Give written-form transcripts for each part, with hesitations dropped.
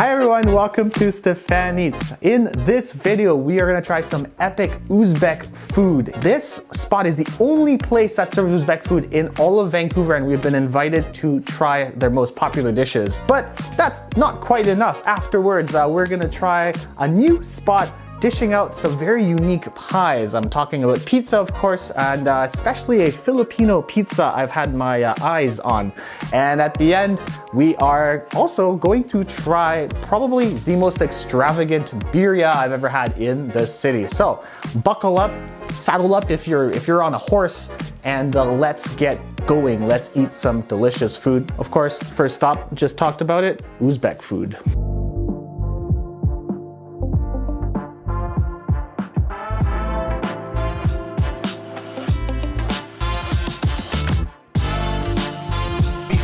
Hi everyone, welcome to Stefan Eats. In this video, we are gonna try some epic Uzbek food. This spot is the only place that serves Uzbek food in all of Vancouver, and we've been invited to try their most popular dishes. But that's not quite enough. Afterwards, we're gonna try a new spot dishing out some very unique pies. I'm talking about pizza, of course, and especially a Filipino pizza I've had my eyes on. And at the end, we are also going to try probably the most extravagant birria I've ever had in the city. So buckle up, saddle up if you're on a horse, and let's get going. Let's eat some delicious food. Of course, first stop, just talked about it, Uzbek food.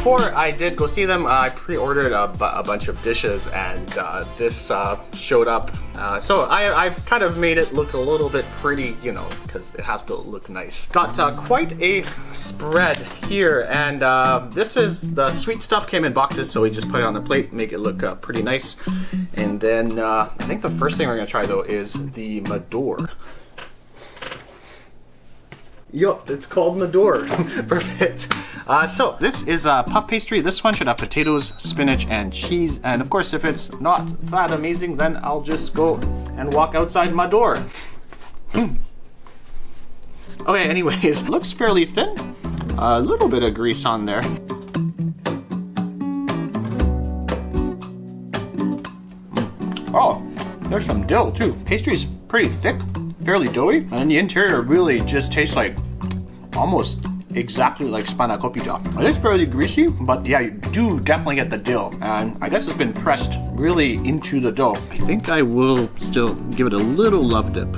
Before I did go see them, I pre-ordered a bunch of dishes, and this showed up. So I've kind of made it look a little bit pretty, you know, because it has to look nice. Got quite a spread here, and this is the sweet stuff came in boxes, so we just put it on the plate, make it look pretty nice. And then I think the first thing we're gonna try though is the mador. Yo, it's called mador. Perfect. So this is puff pastry. This one should have potatoes, spinach, and cheese. And of course, if it's not that amazing, then I'll just go and walk outside my door. Okay, anyways, looks fairly thin. A little bit of grease on there. Oh, there's some dough too. Pastry's pretty thick, fairly doughy, and the interior really just tastes like almost exactly like spanakopita. It is fairly greasy, but yeah, you do definitely get the dill, and I guess it's been pressed really into the dough. I think I will still give it a little love dip.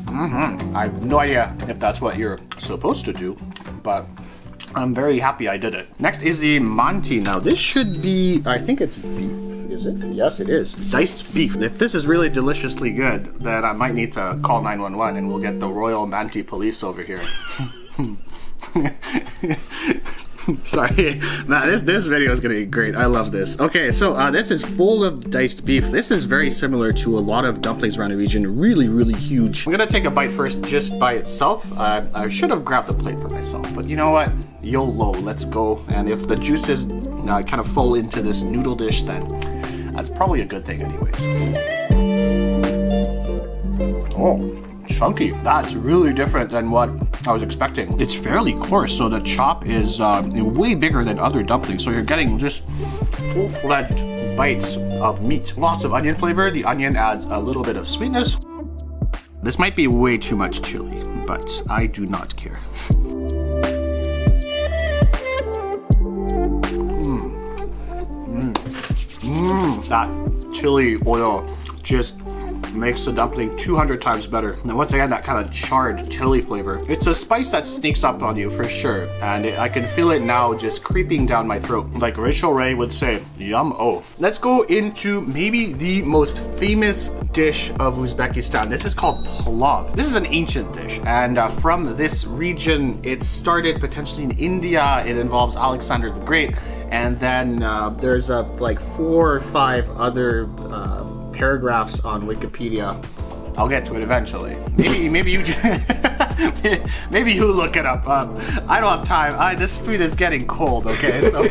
I have no idea if that's what you're supposed to do, but I'm very happy I did it. Next is the manti. Now this should be, I think it's beef, is it? Yes, it is. Diced beef. If this is really deliciously good, then I might need to call 911 and we'll get the Royal Manti Police over here. Sorry, man, this video is gonna be great. I love this. Okay, so this is full of diced beef. This is very similar to a lot of dumplings around the region. Really, really huge. I'm gonna take a bite first just by itself. I should have grabbed the plate for myself, but you know what? YOLO, let's go. And if the juices kind of fall into this noodle dish, then that's probably a good thing anyways. Oh. Chunky. That's really different than what I was expecting. It's fairly coarse, so the chop is way bigger than other dumplings, so you're getting just full-fledged bites of meat. Lots of onion flavor. The onion adds a little bit of sweetness. This might be way too much chili, but I do not care. That chili oil just makes the dumpling 200 times better. And once again, that kind of charred chili flavor. It's a spice that sneaks up on you for sure, and I can feel it now just creeping down my throat. Like Rachel Ray would say, yum-oh. Let's go into maybe the most famous dish of Uzbekistan. This is called pulav. This is an ancient dish, and from this region, it started potentially in India. It involves Alexander the Great, and then there's like 4 or 5 other paragraphs on Wikipedia. I'll get to it eventually. Maybe you maybe you look it up. I don't have time. This food is getting cold. Okay, so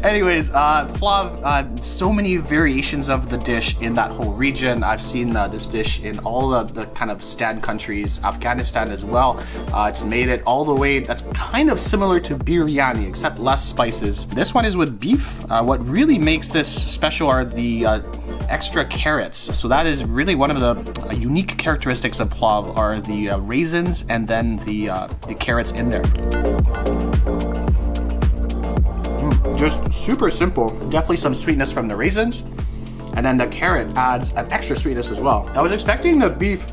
anyways, pulav. So many variations of the dish in that whole region. I've seen this dish in all of the kind of Stan countries, Afghanistan as well. It's made it all the way. That's kind of similar to biryani, except less spices. This one is with beef. What really makes this special are the extra carrots. So that is really one of the unique characteristics of pulav are the raisins and then the carrots in there. Just super simple. Definitely some sweetness from the raisins, and then the carrot adds an extra sweetness as well. I was expecting the beef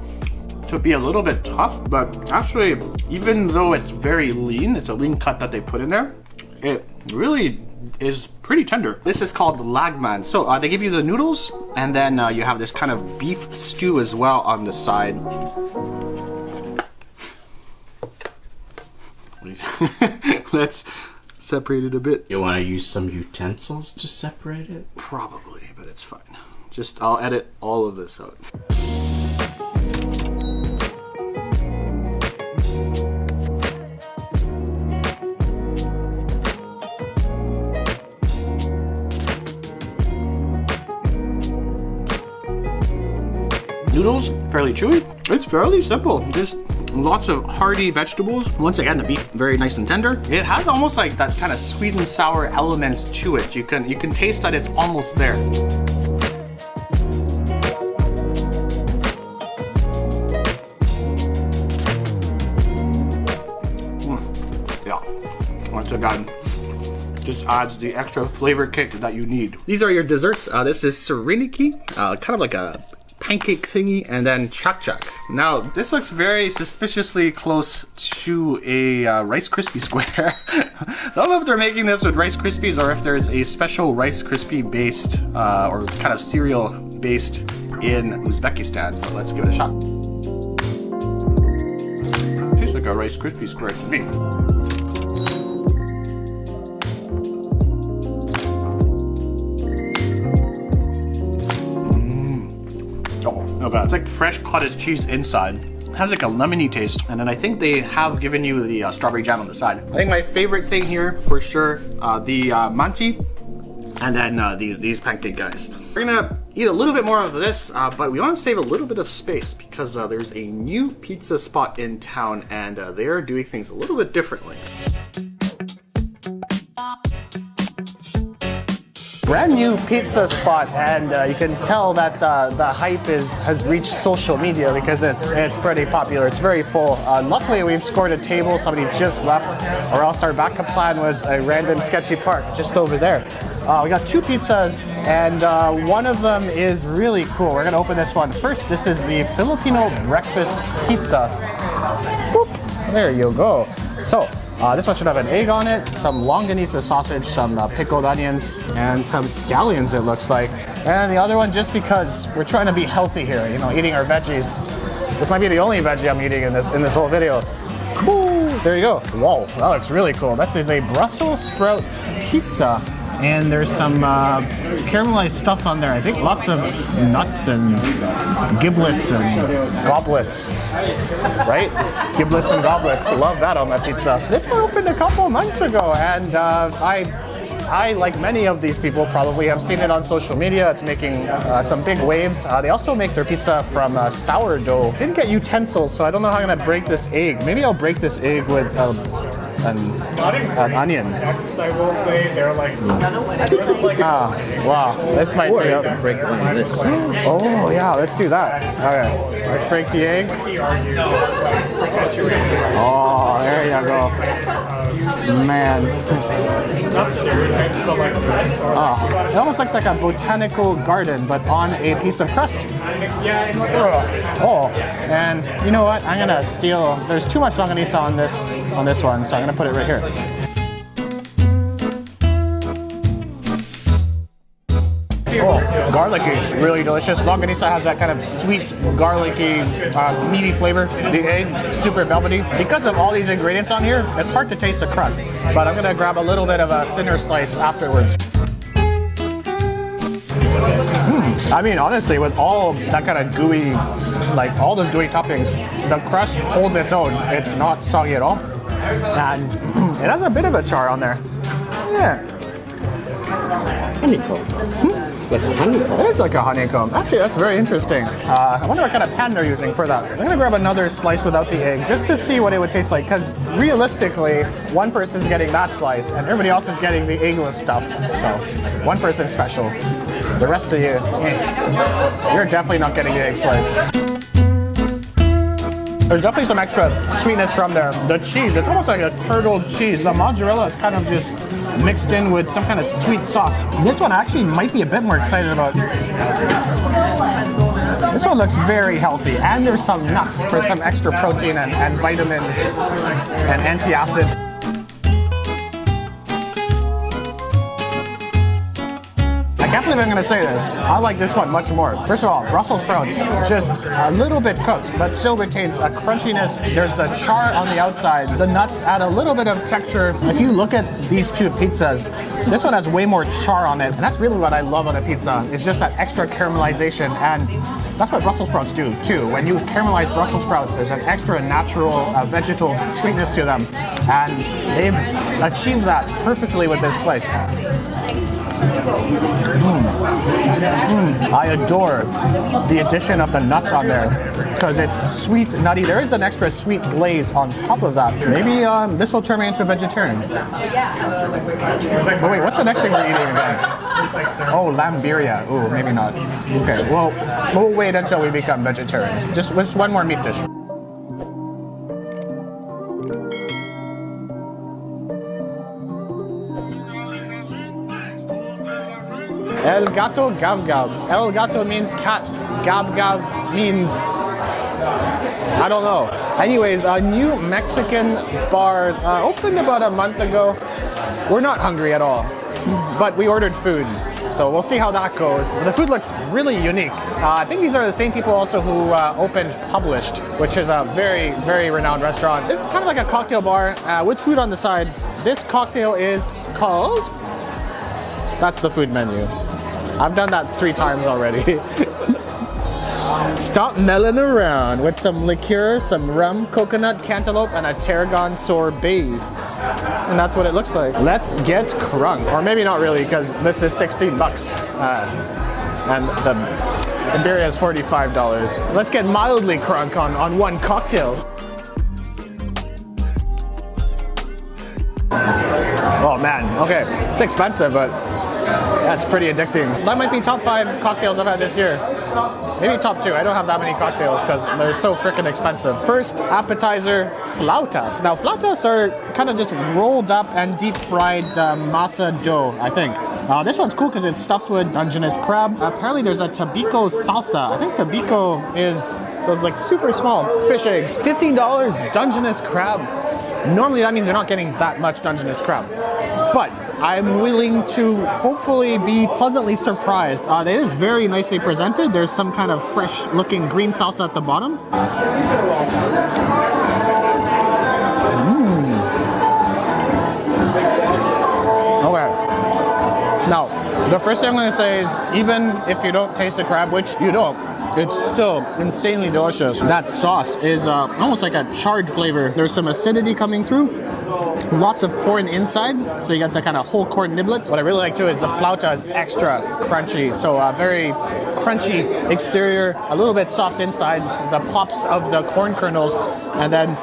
to be a little bit tough, but actually, even though it's very lean, it's a lean cut that they put in there, it really is pretty tender. This is called lagman. So they give you the noodles, and then you have this kind of beef stew as well on the side. Let's separate it a bit. You want to use some utensils to separate it? Probably, but it's fine. Just, I'll edit all of this out. Noodles, fairly chewy. It's fairly simple. Just lots of hearty vegetables. Once again, the beef very nice and tender. It has almost like that kind of sweet and sour elements to it. You can taste that it's almost there. Yeah. Once again, just adds the extra flavor kick that you need. These are your desserts. This is sereniki, kind of like a pancake thingy, and then chak-chak. Now, this looks very suspiciously close to a Rice Krispie square. I don't know if they're making this with Rice Krispies or if there's a special Rice Krispie based or kind of cereal based in Uzbekistan, but let's give it a shot. Tastes like a Rice Krispie square to me. Okay, it's like fresh cottage cheese inside. It has like a lemony taste, and then I think they have given you the strawberry jam on the side. I think my favorite thing here, for sure, the manti, and then these pancake guys. We're gonna eat a little bit more of this, but we want to save a little bit of space because there's a new pizza spot in town, and they're doing things a little bit differently. Brand new pizza spot, and you can tell that the hype has reached social media because it's pretty popular. It's very full. Luckily, we've scored a table. Somebody just left, or else our backup plan was a random sketchy park just over there. We got two pizzas, and one of them is really cool. We're gonna open this one first. This is the Filipino breakfast pizza. Boop. There you go. So. This one should have an egg on it, some longanisa sausage, some pickled onions, and some scallions, it looks like. And the other one, just because we're trying to be healthy here, you know, eating our veggies. This might be the only veggie I'm eating in this whole video. Cool. There you go. Whoa, that looks really cool. This is a Brussels sprout pizza, and there's some caramelized stuff on there. I think lots of nuts and giblets and goblets, right? Giblets and goblets. Love that on my pizza. This one opened a couple months ago, and I, like many of these people, probably have seen it on social media. It's making some big waves. They also make their pizza from sourdough. Didn't get utensils, so I don't know how I'm gonna break this egg. Maybe I'll break this egg with an onion. Next, I will say they're like. Wow, this might be a break it like this. Oh yeah, let's do that. Okay, let's break the egg. Oh, there you go. Man. It almost looks like a botanical garden, but on a piece of crust. Oh, and you know what? I'm gonna steal. There's too much longanisa on this one, so I'm gonna put it right here. Oh, garlicky, really delicious. Longanisa has that kind of sweet, garlicky, meaty flavor. The egg, super velvety. Because of all these ingredients on here, it's hard to taste the crust, but I'm gonna grab a little bit of a thinner slice afterwards. I mean, honestly, with all that kind of gooey, like all those gooey toppings, the crust holds its own. It's not soggy at all. And it has a bit of a char on there. Yeah. Honeycomb. It's like a honeycomb. It is like a honeycomb. Actually, that's very interesting. I wonder what kind of pan they're using for that. So I'm gonna grab another slice without the egg just to see what it would taste like, because realistically, one person's getting that slice and everybody else is getting the eggless stuff. So one person's special. The rest of you, you're definitely not getting the egg slice. There's definitely some extra sweetness from there. The cheese, it's almost like a curdled cheese. The mozzarella is kind of just mixed in with some kind of sweet sauce. This one I actually might be a bit more excited about. This one looks very healthy, and there's some nuts for some extra protein and vitamins and antacids. I can't believe I'm gonna say this. I like this one much more. First of all, Brussels sprouts, just a little bit cooked, but still retains a crunchiness. There's the char on the outside. The nuts add a little bit of texture. If you look at these two pizzas, this one has way more char on it. And that's really what I love on a pizza. It's just that extra caramelization. And that's what Brussels sprouts do too. When you caramelize Brussels sprouts, there's an extra natural vegetal sweetness to them. And they've achieved that perfectly with this slice. I adore the addition of the nuts on there because it's sweet, nutty. There is an extra sweet glaze on top of that. Maybe this will turn me into a vegetarian. Oh wait, what's the next thing we're eating again? Oh, lamb birria. Oh, maybe not. Okay, well, we'll wait until we become vegetarians. Just one more meat dish. El gato gab gab. El gato means cat. Gab gab means I don't know. Anyways, a new Mexican bar opened about a month ago. We're not hungry at all, but we ordered food. So we'll see how that goes. The food looks really unique. I think these are the same people also who opened Published, which is a very, very renowned restaurant. This is kind of like a cocktail bar with food on the side. This cocktail is called... That's the food menu. I've done that 3 times already. Stop melling around with some liqueur, some rum, coconut, cantaloupe, and a tarragon sorbet. And that's what it looks like. Let's get crunk. Or maybe not really, because this is 16 bucks. And the birria is $45. Let's get mildly crunk on one cocktail. Oh man, okay. It's expensive, but that's pretty addicting. That might be top 5 cocktails I've had this year. Maybe top 2. I don't have that many cocktails because they're so freaking expensive. First appetizer, flautas. Now flautas are kind of just rolled up and deep fried masa dough, I think. This one's cool because it's stuffed with Dungeness crab. Apparently there's a tabico salsa. I think tabico is those like super small fish eggs. $15 Dungeness crab. Normally that means you're not getting that much Dungeness crab. But I'm willing to hopefully be pleasantly surprised. It is very nicely presented. There's some kind of fresh looking green salsa at the bottom. Okay. Now, the first thing I'm going to say is even if you don't taste the crab, which you don't, it's still insanely delicious. That sauce is almost like a charred flavor. There's some acidity coming through. Lots of corn inside, so you get the kind of whole corn niblets. What I really like too is the flauta is extra crunchy, so a very crunchy exterior, a little bit soft inside, the pops of the corn kernels, and then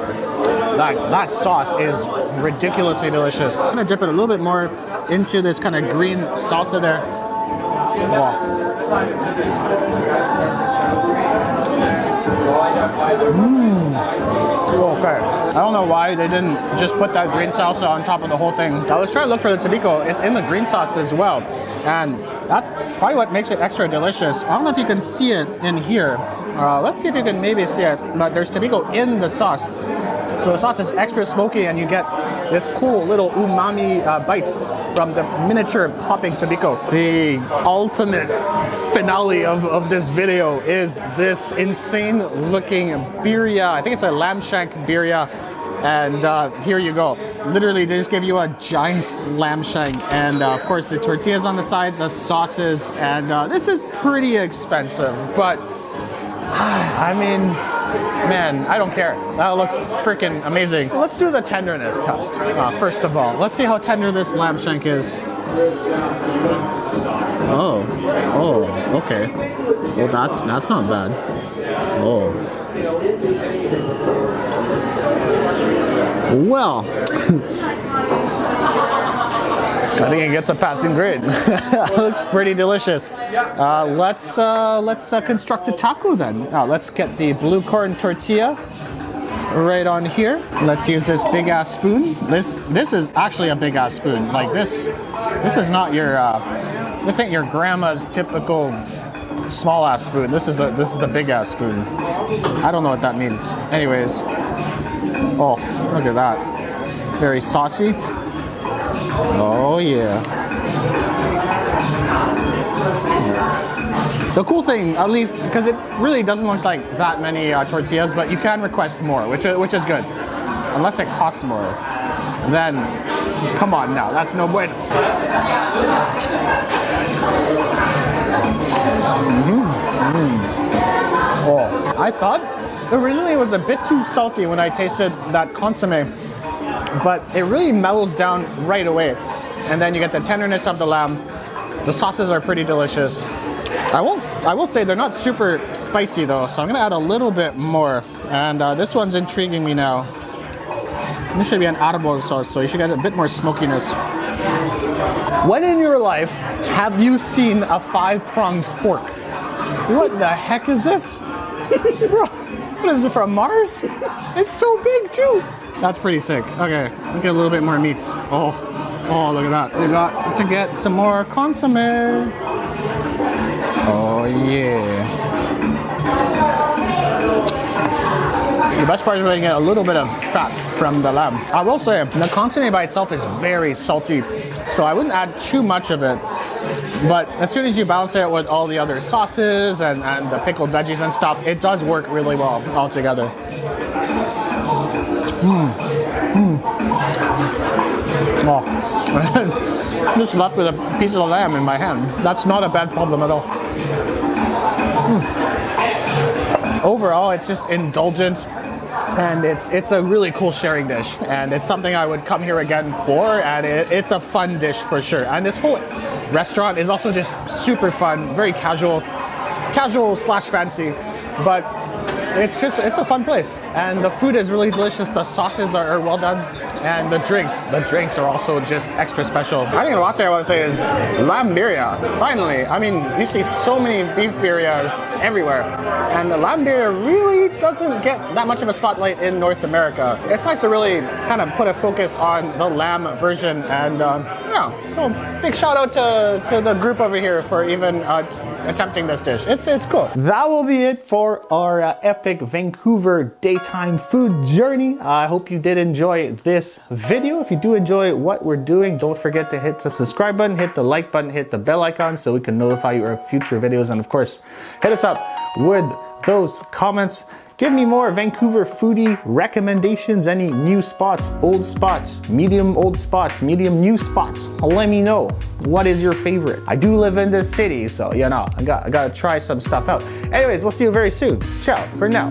that sauce is ridiculously delicious. I'm gonna dip it a little bit more into this kind of green salsa there. Wow. Okay. I don't know why they didn't just put that green salsa on top of the whole thing. I was trying to look for the tabico. It's in the green sauce as well. And that's probably what makes it extra delicious. I don't know if you can see it in here. Let's see if you can maybe see it. But there's tabico in the sauce. So the sauce is extra smoky and you get this cool little umami bites from the miniature popping tabico. The ultimate finale of this video is this insane looking birria. I think it's a lamb shank birria. And here you go. Literally, they just give you a giant lamb shank. And of course, the tortillas on the side, the sauces. And this is pretty expensive. But, I mean, man, I don't care. That looks freaking amazing. Let's do the tenderness test. First of all, let's see how tender this lamb shank is. Oh, okay. Well, that's not bad. Oh. Well, I think it gets a passing grade. Looks pretty delicious. Let's construct a taco then. Let's get the blue corn tortilla right on here. Let's use this big ass spoon. This is actually a big ass spoon. Like this is not your this ain't your grandma's typical small ass spoon. This is the big ass spoon. I don't know what that means. Anyways. Oh, look at that. Very saucy. Oh, yeah. The cool thing, at least, because it really doesn't look like that many tortillas, but you can request more, which is good. Unless it costs more. Then, come on now, that's no bueno. Oh, I thought originally it was a bit too salty when I tasted that consomme, but it really mellows down right away. And then you get the tenderness of the lamb. The sauces are pretty delicious. I will say they're not super spicy though, so I'm gonna add a little bit more. And this one's intriguing me now. This should be an arbol sauce, so you should get a bit more smokiness. When in your life have you seen a 5-pronged fork? What the heck is this? Bro, what is it, from Mars? It's so big too. That's pretty sick. Okay, look at a little bit more meats. Oh, look at that. We got to get some more consomme. Oh yeah. The best part is when you get a little bit of fat from the lamb. I will say, the consomme by itself is very salty, so I wouldn't add too much of it. But as soon as you balance it with all the other sauces and the pickled veggies and stuff, it does work really well all together. Oh, I'm just left with a piece of lamb in my hand. That's not a bad problem at all. Overall, it's just indulgent, and it's a really cool sharing dish, and it's something I would come here again for, and it's a fun dish for sure. And this whole restaurant is also just super fun, very casual slash fancy, but it's a fun place, and the food is really delicious. The sauces are well done, and the drinks are also just extra special. I think the last thing I want to say is lamb birria. Finally, I mean, you see so many beef birrias everywhere, and the lamb birria really doesn't get that much of a spotlight in North America. It's nice to really kind of put a focus on the lamb version, and yeah, so big shout out to the group over here for even attempting this dish. It's cool. That will be it for our epic Vancouver daytime food journey. I hope you did enjoy this video. If you do enjoy what we're doing, don't forget to hit the subscribe button, hit the like button, hit the bell icon so we can notify you of future videos, and of course, hit us up with those comments. Give me more Vancouver foodie recommendations, any new spots, old spots, medium old spots, medium new spots. Let me know, what is your favorite? I do live in this city, so you know, I gotta try some stuff out. Anyways, we'll see you very soon. Ciao for now.